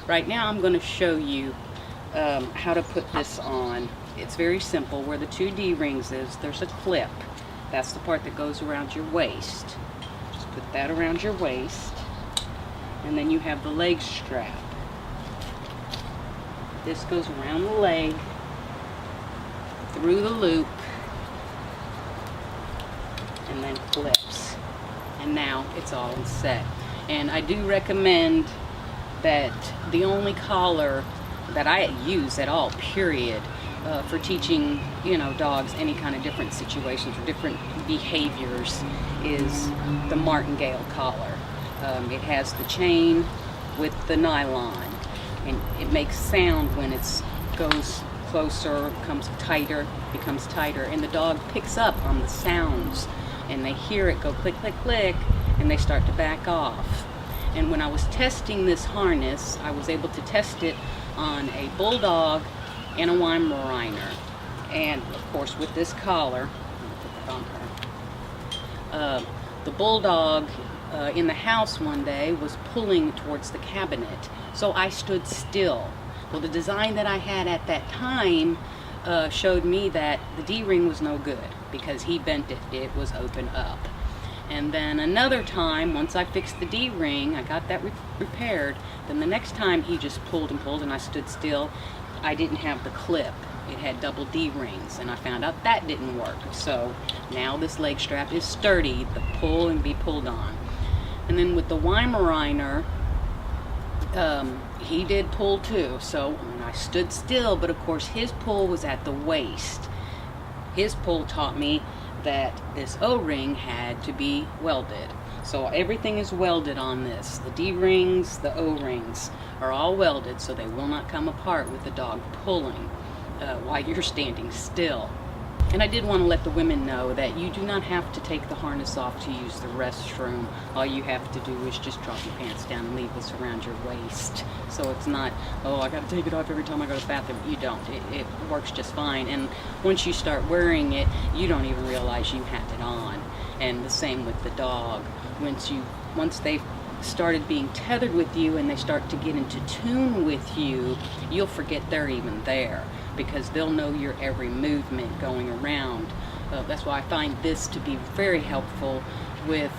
Right now I'm going to show you how to put this on. It's very simple. Where the 2 D-rings is, there's a clip. That's the part that goes around your waist. Just put that around your waist. And then you have the leg strap. This goes around the leg, through the loop, and then clips. And now it's all set. And I do recommend that the only collar that I use at all, period, for teaching, dogs any kind of different situations or different behaviors is the martingale collar. It has the chain with the nylon, and it makes sound when it goes closer, becomes tighter, and the dog picks up on the sounds, and they hear it go click, click, click, and they start to back off. And when I was testing this harness, I was able to test it on a bulldog and a Weimaraner. And of course with this collar, I'm gonna put that on her. The bulldog in the house one day was pulling towards the cabinet, so I stood still. Well, the design that I had at that time showed me that the D-ring was no good because he bent it, it was open up. And then another time, once I fixed the D-ring, I got that repaired, then the next time he just pulled and pulled and I stood still. I didn't have the clip. It had double D-rings, and I found out that didn't work. So now this leg strap is sturdy, the pull and be pulled on. And then with the Weimaraner, he did pull too. So when I stood still, but of course his pull was at the waist. His pull taught me that this O-ring had to be welded. So everything is welded on this. The D-rings, the O-rings are all welded, so they will not come apart with the dog pulling while you're standing still. And I did want to let the women know that you do not have to take the harness off to use the restroom. All you have to do is just drop your pants down and leave this around your waist. So it's not, oh, I got to take it off every time I go to the bathroom. You don't. It works just fine. And once you start wearing it, you don't even realize you have it on. And the same with the dog. Once they've started being tethered with you and they start to get into tune with you, you'll forget they're even there, because they'll know your every movement going around. That's why I find this to be very helpful with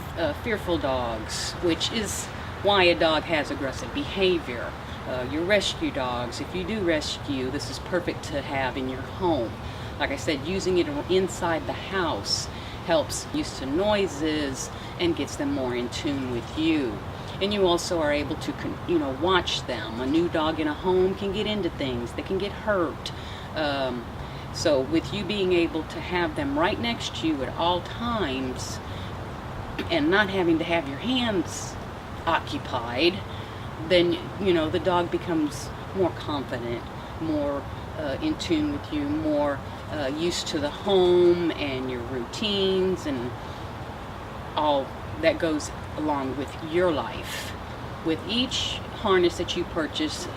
fearful dogs, which is why a dog has aggressive behavior. Your rescue dogs, if you do rescue, this is perfect to have in your home. Like I said, using it inside the house helps used to noises and gets them more in tune with you. And you also are able to, watch them. A new dog in a home can get into things. They can get hurt. So with you being able to have them right next to you at all times and not having to have your hands occupied, then, the dog becomes more confident, more in tune with you, more used to the home and your routines and all that goes along with your life. With each harness that you purchase,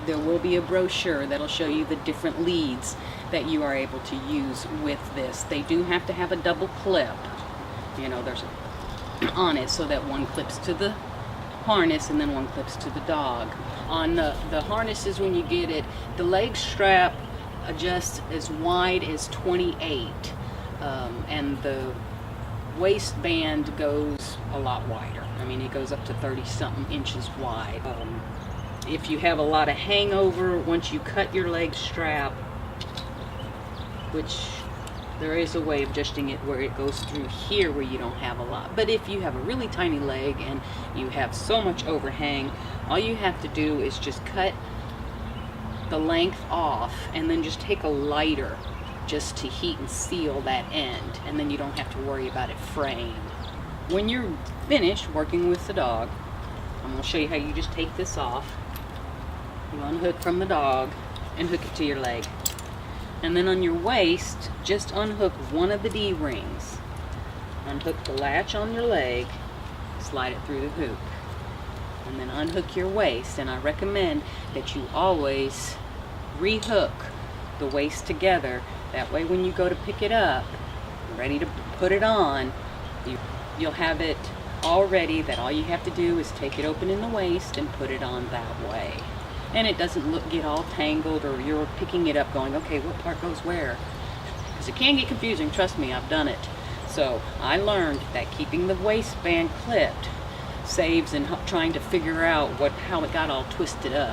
there will be a brochure that'll show you the different leads that you are able to use with this. They do have to have a double clip, there's on it, so that one clips to the harness and then one clips to the dog. On the harnesses, when you get it, the leg strap adjusts as wide as 28, and the waistband goes a lot wider. I mean, it goes up to 30-something inches wide. If you have a lot of hangover, once you cut your leg strap, which there is a way of adjusting it where it goes through here where you don't have a lot. But if you have a really tiny leg and you have so much overhang, all you have to do is just cut the length off and then just take a lighter just to heat and seal that end, and then you don't have to worry about it fraying. When you're finished working with the dog, I'm going to show you how you just take this off. You unhook from the dog and hook it to your leg. And then on your waist, just unhook one of the D-rings. Unhook the latch on your leg, slide it through the hoop, and then unhook your waist. And I recommend that you always rehook the waist together. That way when you go to pick it up, ready to put it on, you'll have it all ready, that all you have to do is take it open in the waist and put it on that way. and it doesn't get all tangled, or you're picking it up going, okay, what part goes where? Because it can get confusing, trust me, I've done it. So I learned that keeping the waistband clipped saves in trying to figure out how it got all twisted up.